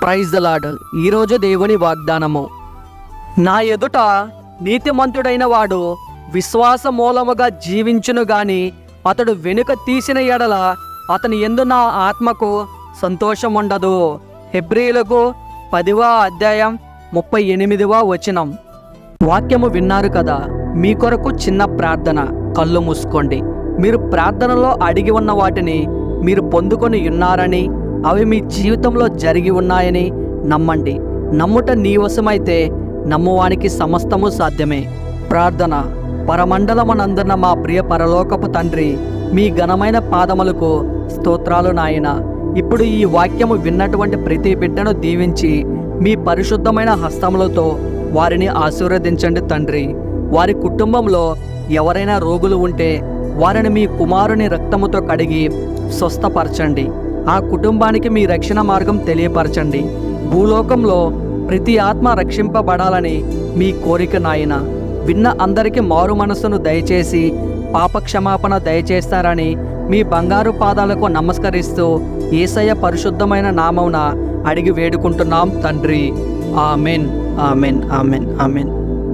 Praise the lord. ఈరోజు దేవుని వాగ్దానము. నా ఎదుట నీతిమంతుడైన వాడు విశ్వాస మూలముగా జీవించును గాని అతడు వెనుక తీసిన ఎడల అతని యందు నా ఆత్మకు సంతోషం ఉండదు. హెబ్రీయులకు 10వ అధ్యాయం 38వ వచనం. వాక్యము విన్నారు కదా. మీ కొరకు చిన్న ప్రార్థన. కళ్ళు మూసుకోండి. మీరు ప్రార్థనలో అడిగి ఉన్న వాటిని మీరు పొందుకొని ఉన్నారని, అవి మీ జీవితంలో జరిగి ఉన్నాయని నమ్మండి. నమ్ముట నీ వశమైతే నమ్మువానికి సమస్తము సాధ్యమే. ప్రార్థన. పరమండలమునందున్న మా ప్రియ పరలోకపు తండ్రి, మీ ఘనమైన పాదములకు స్తోత్రాలు నాయన. ఇప్పుడు ఈ వాక్యము విన్నటువంటి ప్రతి బిడ్డను దీవించి మీ పరిశుద్ధమైన హస్తములతో వారిని ఆశీర్వదించండి తండ్రి. వారి కుటుంబంలో ఎవరైనా రోగులు ఉంటే వారిని మీ కుమారుని రక్తముతో కడిగి స్వస్థపరచండి. ఆ కుటుంబానికి మీ రక్షణ మార్గం తెలియపరచండి. భూలోకంలో ప్రతి ఆత్మ రక్షింపబడాలని మీ కోరిక నాయన. విన్న అందరికీ మారు మనస్సును దయచేసి పాపక్షమాపణ దయచేస్తారని మీ బంగారు పాదాలకు నమస్కరిస్తూ యేసయ్య పరిశుద్ధమైన నామమున అడిగి వేడుకుంటున్నాం తండ్రి. Amen, amen, amen, amen.